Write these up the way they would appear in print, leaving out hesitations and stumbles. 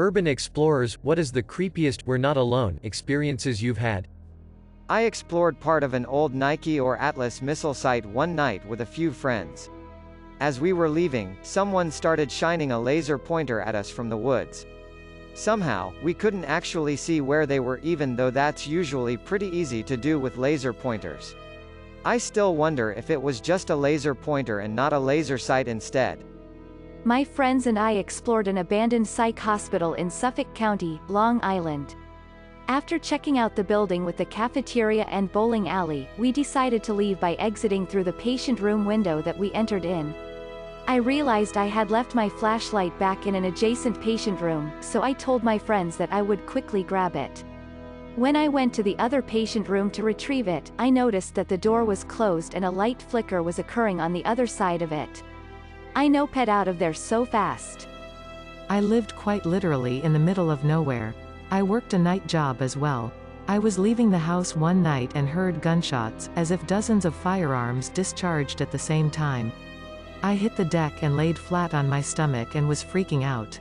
Urban explorers, what is the creepiest "we're not alone" experiences you've had? I explored part of an old Nike or Atlas missile site one night with a few friends. As we were leaving, someone started shining a laser pointer at us from the woods. Somehow, we couldn't actually see where they were, even though that's usually pretty easy to do with laser pointers. I still wonder if it was just a laser pointer and not a laser sight instead. My friends and I explored an abandoned psych hospital in Suffolk County, Long Island. After checking out the building with the cafeteria and bowling alley, we decided to leave by exiting through the patient room window that we entered in. I realized I had left my flashlight back in an adjacent patient room, so I told my friends that I would quickly grab it. When I went to the other patient room to retrieve it, I noticed that the door was closed and a light flicker was occurring on the other side of it. I noped out of there so fast. I lived quite literally in the middle of nowhere. I worked a night job as well. I was leaving the house one night and heard gunshots, as if dozens of firearms discharged at the same time. I hit the deck and laid flat on my stomach and was freaking out.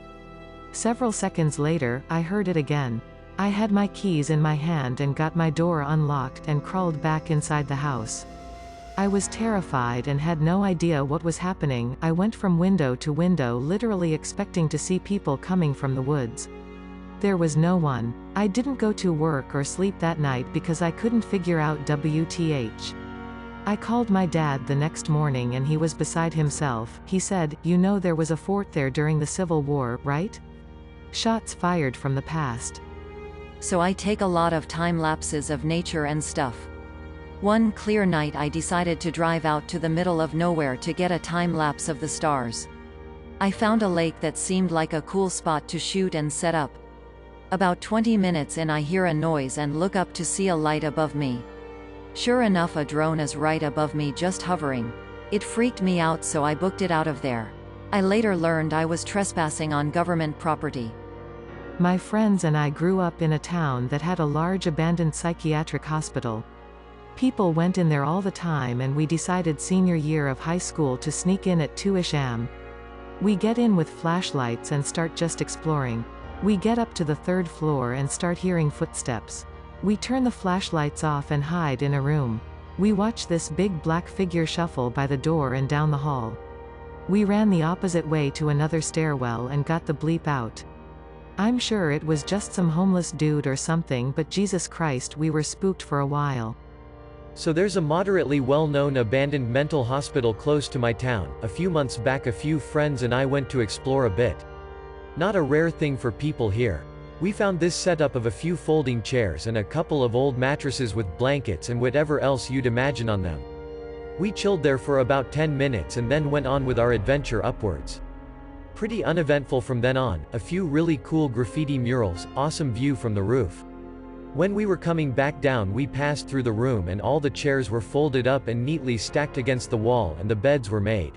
Several seconds later, I heard it again. I had my keys in my hand and got my door unlocked and crawled back inside the house. I was terrified and had no idea what was happening. I went from window to window, literally expecting to see people coming from the woods. There was no one. I didn't go to work or sleep that night because I couldn't figure out WTH. I called my dad the next morning and he was beside himself. He said, "You know there was a fort there during the Civil War, right? Shots fired from the past." So I take a lot of time lapses of nature and stuff. One clear night I decided to drive out to the middle of nowhere to get a time lapse of the stars. I found a lake that seemed like a cool spot to shoot and set up. About 20 minutes in, I hear a noise and look up to see a light above me. Sure enough, a drone is right above me, just hovering. It freaked me out, so I booked it out of there. I later learned I was trespassing on government property. My friends and I grew up in a town that had a large abandoned psychiatric hospital. People went in there all the time, and we decided senior year of high school to sneak in at 2ish am. We get in with flashlights and start just exploring. We get up to the 3rd floor and start hearing footsteps. We turn the flashlights off and hide in a room. We watch this big black figure shuffle by the door and down the hall. We ran the opposite way to another stairwell and got the bleep out. I'm sure it was just some homeless dude or something, but Jesus Christ, we were spooked for a while. So there's a moderately well-known abandoned mental hospital close to my town. A few months back, a few friends and I went to explore a bit. Not a rare thing for people here. We found this setup of a few folding chairs and a couple of old mattresses with blankets and whatever else you'd imagine on them. We chilled there for about 10 minutes and then went on with our adventure upwards. Pretty uneventful from then on. A few really cool graffiti murals, awesome view from the roof. When we were coming back down, we passed through the room and all the chairs were folded up and neatly stacked against the wall, and the beds were made.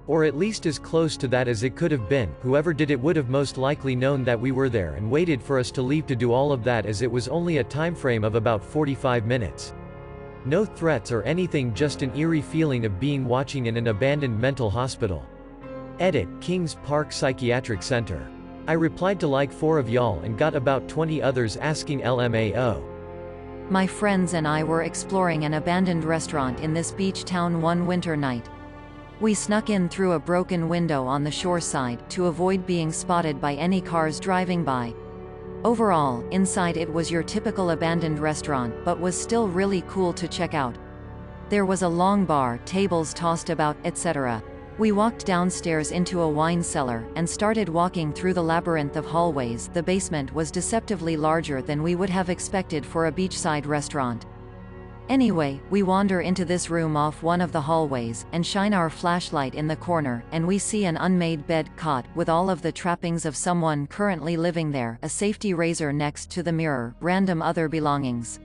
Or at least as close to that as it could have been. Whoever did it would have most likely known that we were there and waited for us to leave to do all of that, as it was only a time frame of about 45 minutes. No threats or anything, just an eerie feeling of being watching in an abandoned mental hospital. Edit, Kings Park Psychiatric Center. I replied to like 4 of y'all and got about 20 others asking LMAO. My friends and I were exploring an abandoned restaurant in this beach town one winter night. We snuck in through a broken window on the shore side, to avoid being spotted by any cars driving by. Overall, inside it was your typical abandoned restaurant, but was still really cool to check out. There was a long bar, tables tossed about, etc. We walked downstairs into a wine cellar, and started walking through the labyrinth of hallways. The basement was deceptively larger than we would have expected for a beachside restaurant. Anyway, we wander into this room off one of the hallways, and shine our flashlight in the corner, and we see an unmade bed, cot, with all of the trappings of someone currently living there, a safety razor next to the mirror, random other belongings.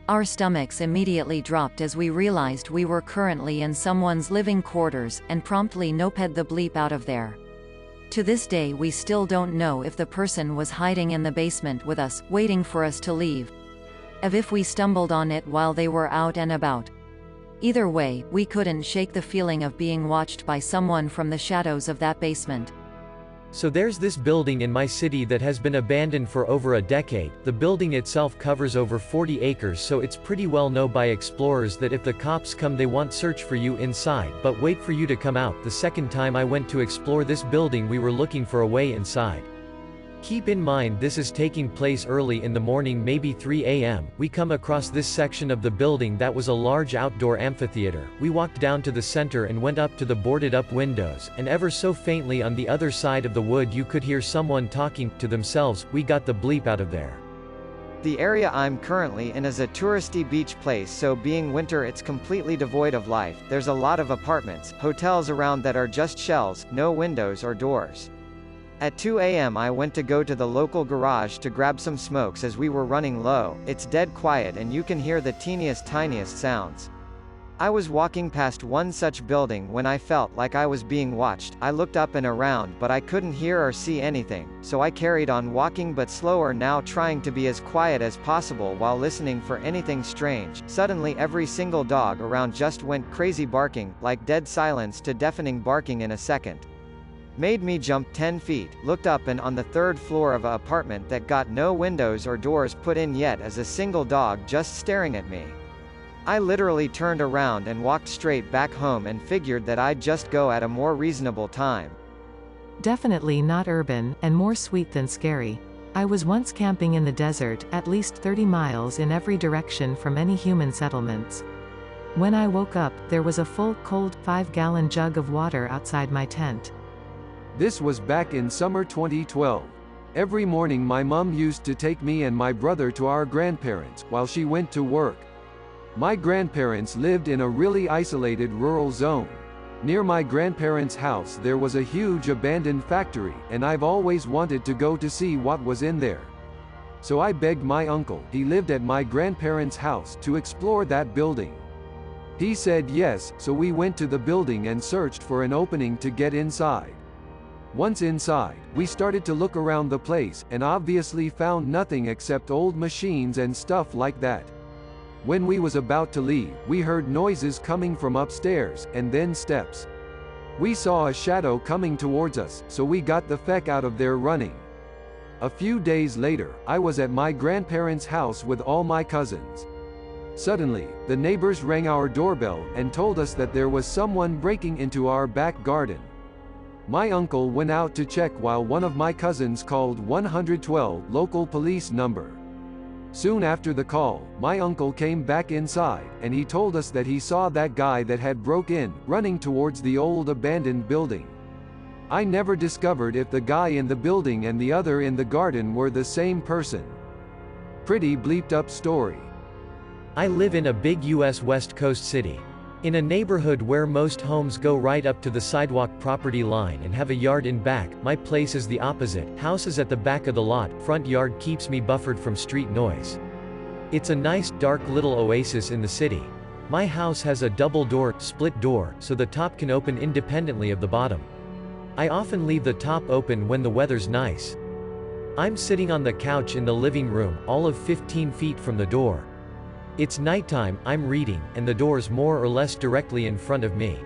Our stomachs immediately dropped as we realized we were currently in someone's living quarters, and promptly noped the bleep out of there. To this day we still don't know if the person was hiding in the basement with us, waiting for us to leave, as if we stumbled on it while they were out and about. Either way, we couldn't shake the feeling of being watched by someone from the shadows of that basement. So there's this building in my city that has been abandoned for over a decade. The building itself covers over 40 acres, so it's pretty well known by explorers that if the cops come they won't search for you inside, but wait for you to come out. The second time I went to explore this building we were looking for a way inside. Keep in mind this is taking place early in the morning, maybe 3 a.m. We come across this section of the building that was a large outdoor amphitheater. We walked down to the center and went up to the boarded up windows, and ever so faintly on the other side of the wood you could hear someone talking to themselves. We got the bleep out of there. The area I'm currently in is a touristy beach place, so being winter it's completely devoid of life. There's a lot of apartments, hotels around that are just shells, no windows or doors. At 2 a.m. I went to go to the local garage to grab some smokes as we were running low. It's dead quiet and you can hear the tiniest sounds. I was walking past one such building when I felt like I was being watched. I looked up and around but I couldn't hear or see anything, so I carried on walking but slower now, trying to be as quiet as possible while listening for anything strange. Suddenly every single dog around just went crazy barking, like dead silence to deafening barking in a second. Made me jump 10 feet, looked up, and on the third floor of an apartment that got no windows or doors put in yet is a single dog just staring at me. I literally turned around and walked straight back home and figured that I'd just go at a more reasonable time. Definitely not urban, and more sweet than scary. I was once camping in the desert, at least 30 miles in every direction from any human settlements. When I woke up, there was a full, cold, 5-gallon jug of water outside my tent. This was back in summer 2012. Every morning my mom used to take me and my brother to our grandparents, while she went to work. My grandparents lived in a really isolated rural zone. Near my grandparents' house there was a huge abandoned factory, and I've always wanted to go to see what was in there. So I begged my uncle, he lived at my grandparents' house, to explore that building. He said yes, so we went to the building and searched for an opening to get inside. Once inside, we started to look around the place, and obviously found nothing except old machines and stuff like that. When we was about to leave, we heard noises coming from upstairs, and then steps. We saw a shadow coming towards us, so we got the feck out of there running. A few days later, I was at my grandparents' house with all my cousins. Suddenly, the neighbors rang our doorbell, and told us that there was someone breaking into our back garden. My uncle went out to check while one of my cousins called 112 local police number. Soon after the call, my uncle came back inside, and he told us that he saw that guy that had broke in, running towards the old abandoned building. I never discovered if the guy in the building and the other in the garden were the same person. Pretty bleeped up story. I live in a big US West Coast city. In a neighborhood where most homes go right up to the sidewalk property line and have a yard in back. My place is the opposite, houses at the back of the lot, front yard keeps me buffered from street noise. It's a nice, dark little oasis in the city. My house has a double door, split door, so the top can open independently of the bottom. I often leave the top open when the weather's nice. I'm sitting on the couch in the living room, all of 15 feet from the door. It's nighttime, I'm reading, and the door's more or less directly in front of me.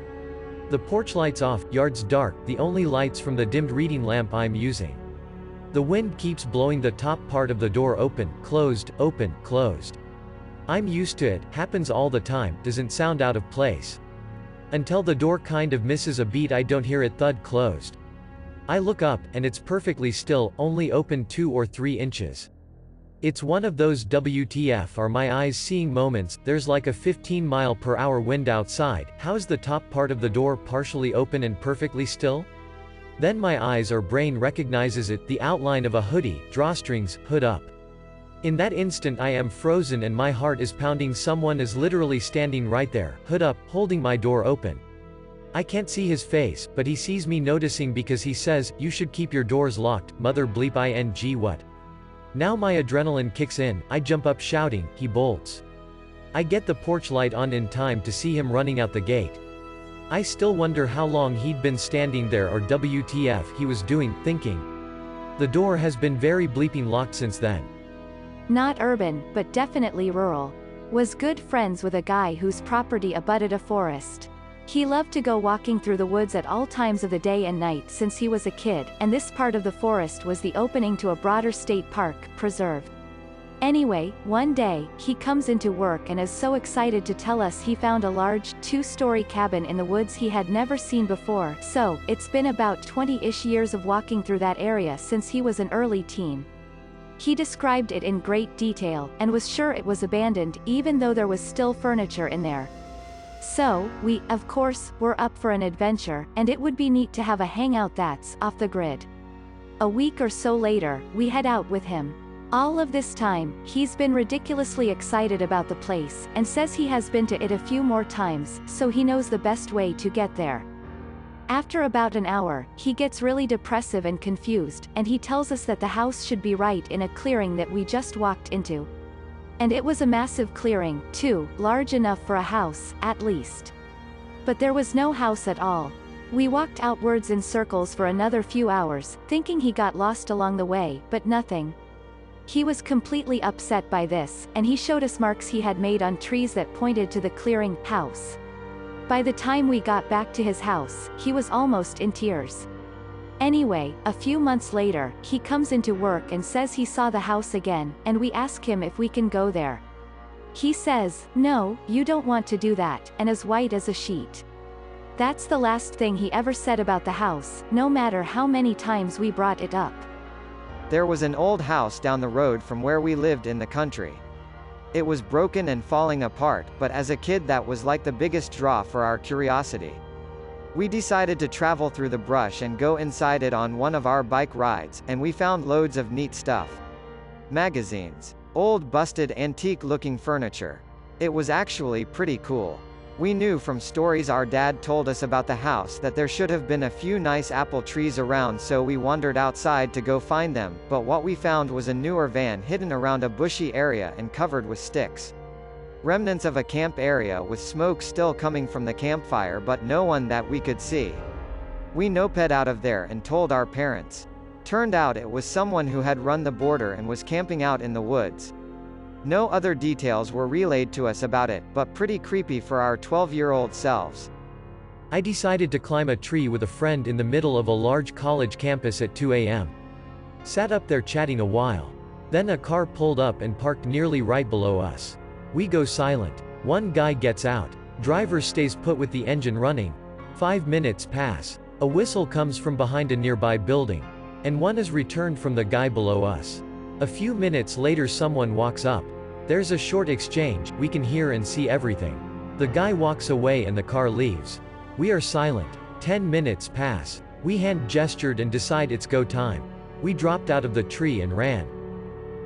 The porch light's off, yard's dark, the only lights from the dimmed reading lamp I'm using. The wind keeps blowing the top part of the door open, closed, open, closed. I'm used to it, happens all the time, doesn't sound out of place. Until the door kind of misses a beat, I don't hear it thud closed. I look up, and it's perfectly still, only open 2 or 3 inches. It's one of those WTF are my eyes seeing moments. There's like a 15-mile-per-hour wind outside. How's the top part of the door partially open and perfectly still? Then my eyes or brain recognizes it, the outline of a hoodie, drawstrings, hood up. In that instant I am frozen and my heart is pounding. Someone is literally standing right there, hood up, holding my door open. I can't see his face, but he sees me noticing because he says, "You should keep your doors locked, mother bleep ing what?" Now my adrenaline kicks in, I jump up shouting, he bolts. I get the porch light on in time to see him running out the gate. I still wonder how long he'd been standing there or WTF he was doing, thinking. The door has been very bleeping locked since then. Not urban, but definitely rural. Was good friends with a guy whose property abutted a forest. He loved to go walking through the woods at all times of the day and night since he was a kid, and this part of the forest was the opening to a broader state park, preserve. Anyway, one day, he comes into work and is so excited to tell us he found a large, 2-story cabin in the woods he had never seen before. So, it's been about 20-ish years of walking through that area since he was an early teen. He described it in great detail, and was sure it was abandoned, even though there was still furniture in there. So, we, of course, were up for an adventure, and it would be neat to have a hangout that's off the grid. A week or so later, we head out with him. All of this time, he's been ridiculously excited about the place, and says he has been to it a few more times, so he knows the best way to get there. After about an hour, he gets really depressive and confused, and he tells us that the house should be right in a clearing that we just walked into. And it was a massive clearing, too, large enough for a house, at least. But there was no house at all. We walked outwards in circles for another few hours, thinking he got lost along the way, but nothing. He was completely upset by this, and he showed us marks he had made on trees that pointed to the clearing house. By the time we got back to his house, he was almost in tears. Anyway, a few months later, he comes into work and says he saw the house again, and we ask him if we can go there. He says, "No, you don't want to do that," and is white as a sheet. That's the last thing he ever said about the house, no matter how many times we brought it up. There was an old house down the road from where we lived in the country. It was broken and falling apart, but as a kid that was like the biggest draw for our curiosity. We decided to travel through the brush and go inside it on one of our bike rides, and we found loads of neat stuff. Magazines. Old busted antique-looking furniture. It was actually pretty cool. We knew from stories our dad told us about the house that there should have been a few nice apple trees around, so we wandered outside to go find them, but what we found was a newer van hidden around a bushy area and covered with sticks. Remnants of a camp area with smoke still coming from the campfire, but no one that we could see. We noped out of there and told our parents. Turned out it was someone who had run the border and was camping out in the woods. No other details were relayed to us about it, but pretty creepy for our 12-year-old selves. I decided to climb a tree with a friend in the middle of a large college campus at 2 a.m. Sat up there chatting a while. Then a car pulled up and parked nearly right below us. We go silent. One guy gets out. Driver stays put with the engine running. 5 minutes pass. A whistle comes from behind a nearby building. And one is returned from the guy below us. A few minutes later someone walks up. There's a short exchange, we can hear and see everything. The guy walks away and the car leaves. We are silent. 10 minutes pass. We hand gestured and decide it's go time. We dropped out of the tree and ran.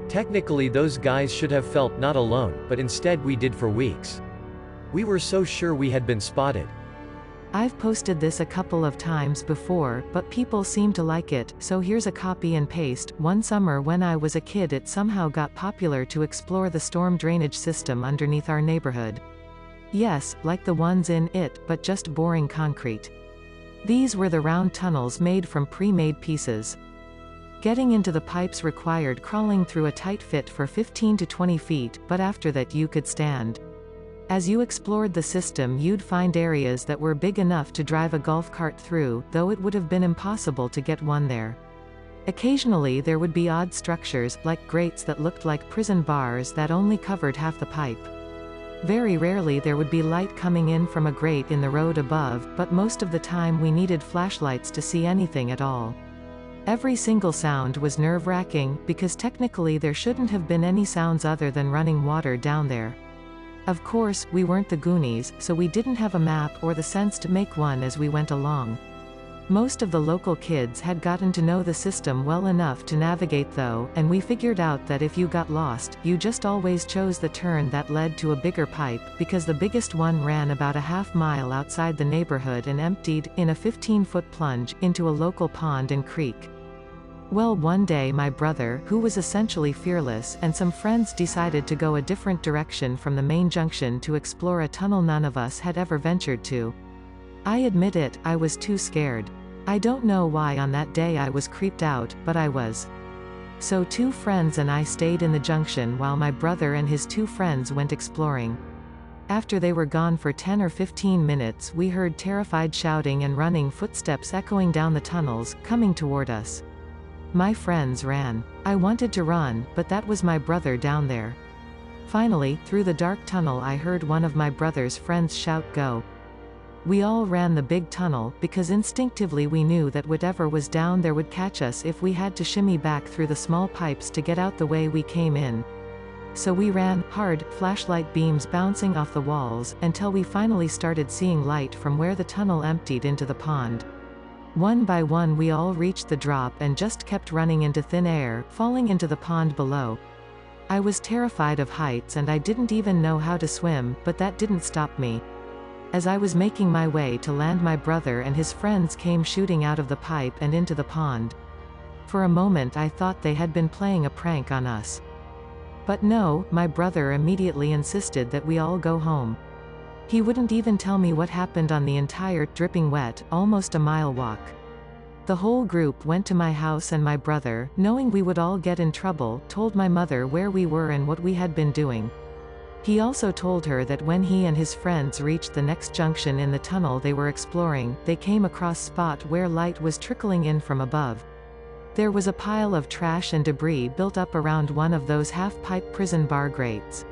Technically those guys should have felt not alone, but instead we did for weeks. We were so sure we had been spotted. I've posted this a couple of times before, but people seem to like it, so here's a copy and paste. One summer when I was a kid it somehow got popular to explore the storm drainage system underneath our neighborhood. Yes, like the ones in it, but just boring concrete. These were the round tunnels made from pre-made pieces. Getting into the pipes required crawling through a tight fit for 15 to 20 feet, but after that you could stand. As you explored the system you'd find areas that were big enough to drive a golf cart through, though it would have been impossible to get one there. Occasionally there would be odd structures, like grates that looked like prison bars that only covered half the pipe. Very rarely there would be light coming in from a grate in the road above, but most of the time we needed flashlights to see anything at all. Every single sound was nerve-wracking, because technically there shouldn't have been any sounds other than running water down there. Of course, we weren't the Goonies, so we didn't have a map or the sense to make one as we went along. Most of the local kids had gotten to know the system well enough to navigate though, and we figured out that if you got lost, you just always chose the turn that led to a bigger pipe, because the biggest one ran about a half-mile outside the neighborhood and emptied, in a 15-foot plunge, into a local pond and creek. Well, one day my brother, who was essentially fearless, and some friends decided to go a different direction from the main junction to explore a tunnel none of us had ever ventured to. I admit it, I was too scared. I don't know why on that day I was creeped out, but I was. So 2 friends and I stayed in the junction while my brother and his 2 friends went exploring. After they were gone for 10 or 15 minutes, we heard terrified shouting and running footsteps echoing down the tunnels, coming toward us. My friends ran. I wanted to run, but that was my brother down there. Finally, through the dark tunnel I heard one of my brother's friends shout, "Go." We all ran the big tunnel, because instinctively we knew that whatever was down there would catch us if we had to shimmy back through the small pipes to get out the way we came in. So we ran, hard, flashlight beams bouncing off the walls, until we finally started seeing light from where the tunnel emptied into the pond. One by one we all reached the drop and just kept running into thin air, falling into the pond below. I was terrified of heights and I didn't even know how to swim, but that didn't stop me. As I was making my way to land, my brother and his friends came shooting out of the pipe and into the pond. For a moment I thought they had been playing a prank on us. But no, my brother immediately insisted that we all go home. He wouldn't even tell me what happened on the entire, dripping wet, almost a mile walk. The whole group went to my house and my brother, knowing we would all get in trouble, told my mother where we were and what we had been doing. He also told her that when he and his friends reached the next junction in the tunnel they were exploring, they came across a spot where light was trickling in from above. There was a pile of trash and debris built up around one of those half-pipe prison bar grates.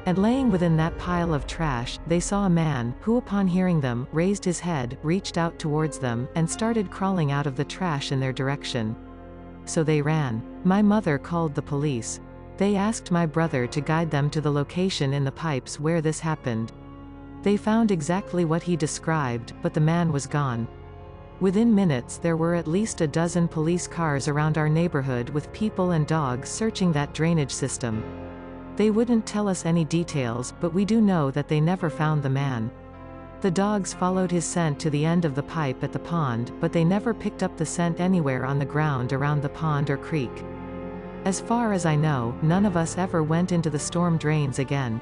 And laying within that pile of trash, they saw a man, who upon hearing them, raised his head, reached out towards them, and started crawling out of the trash in their direction. So they ran. My mother called the police. They asked my brother to guide them to the location in the pipes where this happened. They found exactly what he described, but the man was gone. Within minutes there were at least a dozen police cars around our neighborhood with people and dogs searching that drainage system. They wouldn't tell us any details, but we do know that they never found the man. The dogs followed his scent to the end of the pipe at the pond, but they never picked up the scent anywhere on the ground around the pond or creek. As far as I know, none of us ever went into the storm drains again.